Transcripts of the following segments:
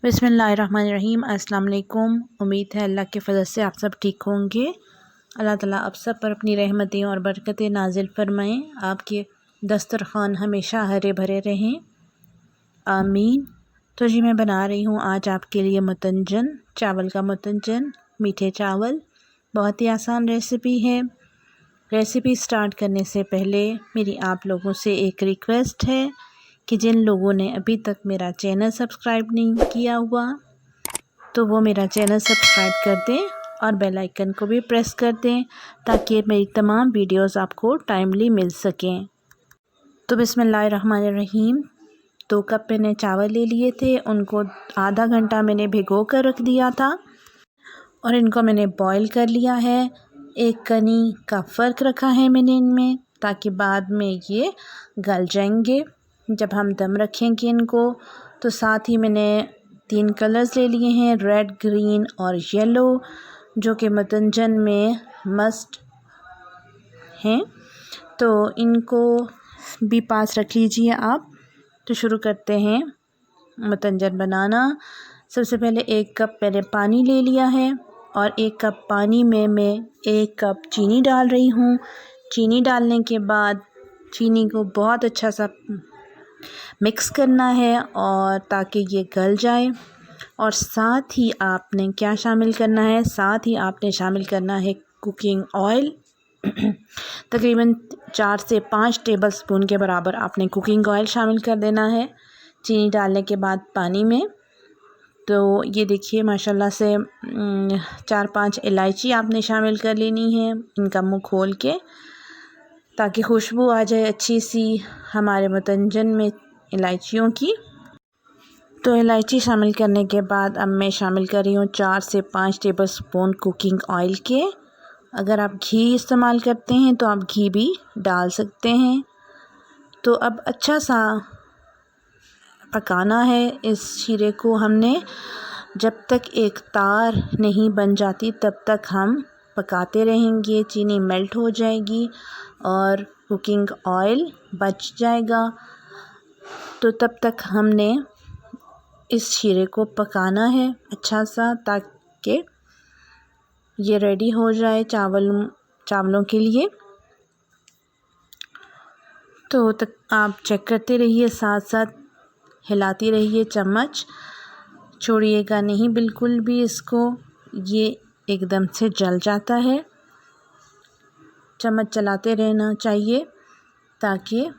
बिस्मिल्लाहिर्रहमानिर्रहीम। अस्सलाम वालेकुम। उम्मीद है अल्लाह के फजल से आप सब ठीक होंगे। अल्लाह ताला आप सब पर अपनी रहमतें और बरकतें नाजिल फरमाएँ। आपके दस्तरख़ान हमेशा हरे भरे रहें, आमीन। तो जी मैं बना रही हूँ आज आपके लिए मुतंजन, चावल का मुतंजन, मीठे चावल। बहुत ही आसान रेसिपी है। रेसिपी स्टार्ट करने से पहले मेरी आप लोगों से एक रिक्वेस्ट है कि जिन लोगों ने अभी तक मेरा चैनल सब्सक्राइब नहीं किया हुआ तो वो मेरा चैनल सब्सक्राइब कर दें और बेल आइकन को भी प्रेस कर दें ताकि मेरी तमाम वीडियोस आपको टाइमली मिल सकें। तो बिस्मिल्लाहिर्रहमानिर्रहीम। 2 कप मैंने चावल ले लिए थे, उनको आधा घंटा मैंने भिगो कर रख दिया था और इनको मैंने बॉईल कर लिया है। 1 कनी का फ़र्क रखा है मैंने इनमें ताकि बाद में ये गल जाएंगे जब हम दम रखेंगे इनको। तो साथ ही मैंने 3 कलर्स ले लिए हैं, रेड, ग्रीन और येलो, जो कि मुतंजन में मस्ट हैं। तो इनको भी पास रख लीजिए आप। तो शुरू करते हैं मुतंजन बनाना। सबसे पहले 1 कप मैंने पानी ले लिया है और 1 कप पानी में मैं 1 कप चीनी डाल रही हूँ। चीनी डालने के बाद चीनी को बहुत अच्छा सा मिक्स करना है और ताकि ये गल जाए। और साथ ही आपने क्या शामिल करना है, साथ ही आपने शामिल करना है कुकिंग ऑयल। तकरीबन 4 से 5 टेबल स्पून के बराबर आपने कुकिंग ऑयल शामिल कर देना है चीनी डालने के बाद पानी में। तो ये देखिए माशाल्लाह से 4-5 इलायची आपने शामिल कर लेनी है, इनका मुंह खोल के, ताकि खुशबू आ जाए अच्छी सी हमारे मुतंजन में इलायचियों की। तो इलायची शामिल करने के बाद अब मैं शामिल कर रही हूँ 4 से 5 टेबल स्पून कुकिंग ऑयल के। अगर आप घी इस्तेमाल करते हैं तो आप घी भी डाल सकते हैं। तो अब अच्छा सा पकाना है इस शीरे को हमने, जब तक एक तार नहीं बन जाती तब तक हम पकाते रहेंगे। चीनी मेल्ट हो जाएगी और कुकिंग ऑयल बच जाएगा। तो तब तक हमने इस शीरे को पकाना है अच्छा सा ताकि ये रेडी हो जाए चावलों के लिए। तो तक आप चेक करते रहिए, साथ साथ हिलाती रहिए, चम्मच छोड़िएगा नहीं बिल्कुल भी इसको, ये एकदम से जल जाता है। चम्मच चलाते रहना चाहिए ताकि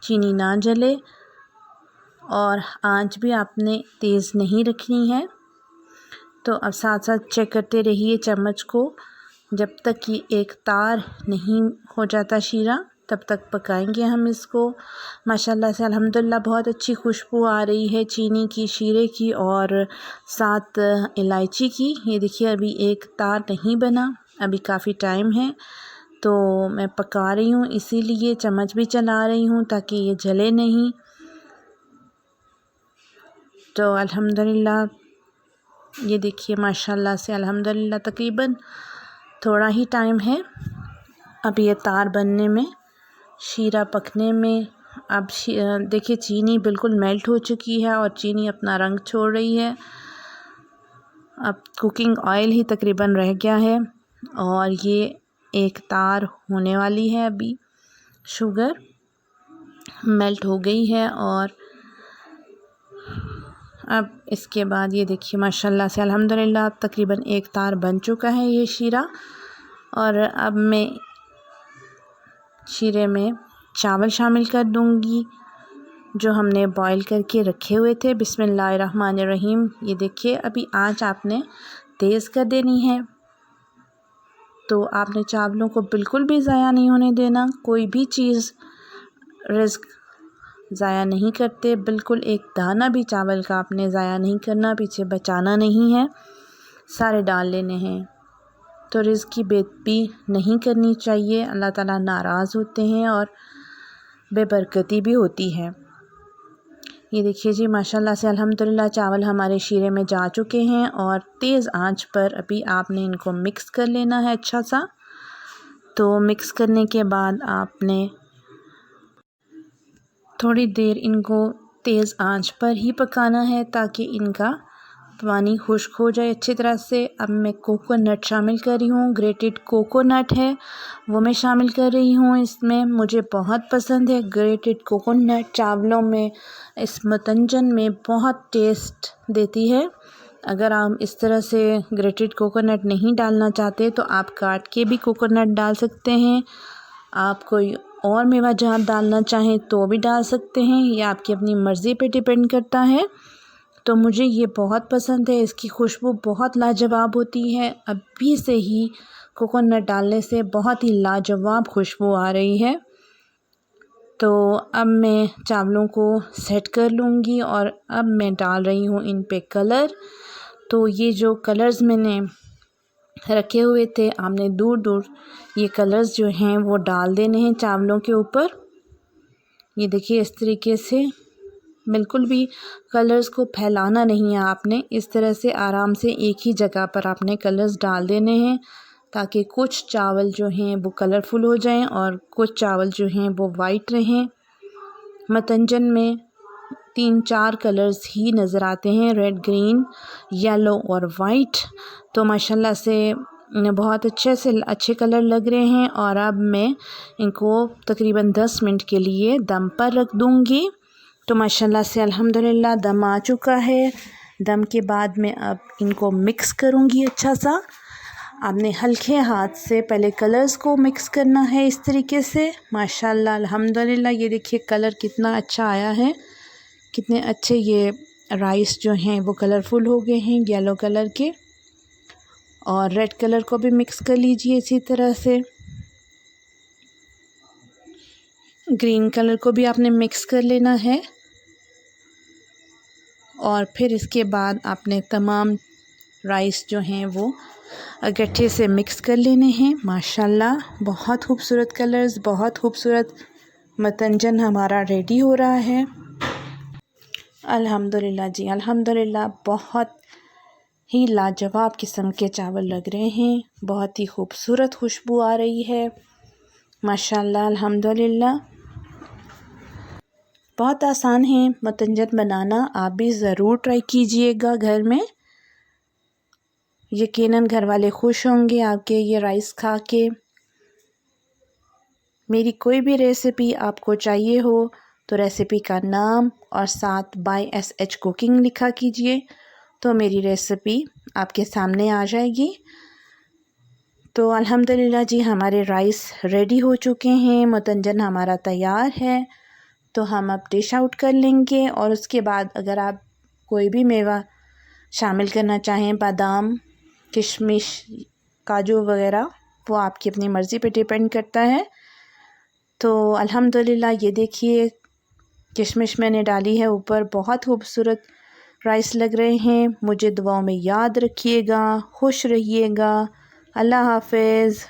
चीनी ना जले और आंच भी आपने तेज़ नहीं रखनी है। तो अब साथ साथ चेक करते रहिए चम्मच को, जब तक कि एक तार नहीं हो जाता शीरा तब तक पकाएंगे हम इसको। माशाल्लाह से अल्हम्दुलिल्लाह बहुत अच्छी खुशबू आ रही है चीनी की, शीरे की और साथ इलायची की। ये देखिए अभी एक तार नहीं बना, अभी काफ़ी टाइम है। तो मैं पका रही हूँ, इसीलिए चम्मच भी चला रही हूँ ताकि ये जले नहीं। तो अल्हम्दुलिल्लाह ये देखिए माशाल्लाह से अल्हम्दुलिल्लाह तकरीबन थोड़ा ही टाइम है अब ये तार बनने में, शीरा पकने में। अब देखिए चीनी बिल्कुल मेल्ट हो चुकी है और चीनी अपना रंग छोड़ रही है। अब कुकिंग ऑयल ही तकरीबन रह गया है और ये एक तार होने वाली है। अभी शुगर मेल्ट हो गई है और अब इसके बाद ये देखिए माशाल्लाह से अल्हम्दुलिल्लाह तकरीबन एक तार बन चुका है ये शीरा। और अब मैं शीरे में चावल शामिल कर दूंगी जो हमने बॉईल करके रखे हुए थे। बिस्मिल्लाहिर्रहमानिर्रहीम। ये देखिए अभी आंच आपने तेज़ कर देनी है। तो आपने चावलों को बिल्कुल भी ज़ाया नहीं होने देना, कोई भी चीज़ रिस्क ज़ाया नहीं करते, बिल्कुल एक दाना भी चावल का आपने ज़ाया नहीं करना, पीछे बचाना नहीं है, सारे डाल लेने हैं। तो रिज़्क की बेइज्जती नहीं करनी चाहिए, अल्लाह ताला नाराज़ होते हैं और बेबरकती भी होती है। ये देखिए जी माशाल्लाह से अल्हम्दुलिल्लाह चावल हमारे शीरे में जा चुके हैं और तेज़ आंच पर अभी आपने इनको मिक्स कर लेना है अच्छा सा। तो मिक्स करने के बाद आपने थोड़ी देर इनको तेज़ आंच पर ही पकाना है ताकि इनका पानी खुश्क हो जाए अच्छी तरह से। अब मैं कोकोनट शामिल कर रही हूँ, ग्रेटेड कोकोनट है वो मैं शामिल कर रही हूँ इसमें। मुझे बहुत पसंद है ग्रेटेड कोकोनट, चावलों में, इस मतंजन में बहुत टेस्ट देती है। अगर आप इस तरह से ग्रेटेड कोकोनट नहीं डालना चाहते तो आप काट के भी कोकोनट डाल सकते हैं। आप कोई और मेवा जात डालना चाहें तो भी डाल सकते हैं, ये आपकी अपनी मर्ज़ी पे डिपेंड करता है। तो मुझे ये बहुत पसंद है, इसकी खुशबू बहुत लाजवाब होती है। अभी से ही कोकोनट डालने से बहुत ही लाजवाब खुशबू आ रही है। तो अब मैं चावलों को सेट कर लूँगी और अब मैं डाल रही हूँ इन पे कलर। तो ये जो कलर्स मैंने रखे हुए थे, आपने दूर दूर ये कलर्स जो हैं वो डाल देने हैं चावलों के ऊपर। ये देखिए इस तरीके से, बिल्कुल भी कलर्स को फैलाना नहीं है आपने, इस तरह से आराम से एक ही जगह पर आपने कलर्स डाल देने हैं ताकि कुछ चावल जो हैं वो कलरफुल हो जाएं और कुछ चावल जो हैं वो वाइट रहें। मतंजन में 3-4 कलर्स ही नज़र आते हैं, रेड, ग्रीन, येलो और वाइट। तो माशाल्लाह से बहुत अच्छे कलर लग रहे हैं। और अब मैं इनको तकरीबन 10 मिनट के लिए दम पर रख दूँगी। तो माशाल्लाह से अल्हम्दुलिल्लाह दम आ चुका है। दम के बाद मैं अब इनको मिक्स करूँगी अच्छा सा। आपने हल्के हाथ से पहले कलर्स को मिक्स करना है इस तरीके से। माशाल्लाह अल्हम्दुलिल्लाह ये देखिए कलर कितना अच्छा आया है, कितने अच्छे ये राइस जो हैं वो कलरफुल हो गए हैं येलो कलर के। और रेड कलर को भी मिक्स कर लीजिए इसी तरह से। ग्रीन कलर को भी आपने मिक्स कर लेना है और फिर इसके बाद आपने तमाम राइस जो हैं वो गट्ठे से मिक्स कर लेने हैं। माशाल्लाह बहुत खूबसूरत कलर्स, बहुत खूबसूरत मतंजन हमारा रेडी हो रहा है। अल्हम्दुलिल्लाह जी अल्हम्दुलिल्लाह, बहुत ही लाजवाब किस्म के चावल लग रहे हैं, बहुत ही खूबसूरत खुशबू आ रही है माशाल्लाह अल्हम्दुलिल्लाह। बहुत आसान है मतंजन बनाना, आप भी ज़रूर ट्राई कीजिएगा घर में। यकीनन घर वाले खुश होंगे आपके ये राइस खा के। मेरी कोई भी रेसिपी आपको चाहिए हो तो रेसिपी का नाम और साथ बाय SH कुकिंग लिखा कीजिए, तो मेरी रेसिपी आपके सामने आ जाएगी। तो अल्हम्दुलिल्लाह जी हमारे राइस रेडी हो चुके हैं, मतंजन हमारा तैयार है। तो हम अब डिश आउट कर लेंगे और उसके बाद अगर आप कोई भी मेवा शामिल करना चाहें, बादाम, किशमिश, काजू वगैरह, वो आपकी अपनी मर्ज़ी पे डिपेंड करता है। तो अल्हम्दुलिल्लाह ये देखिए किशमिश मैंने डाली है ऊपर, बहुत खूबसूरत राइस लग रहे हैं। मुझे दुआओं में याद रखिएगा, खुश रहिएगा। अल्लाह हाफ़िज़।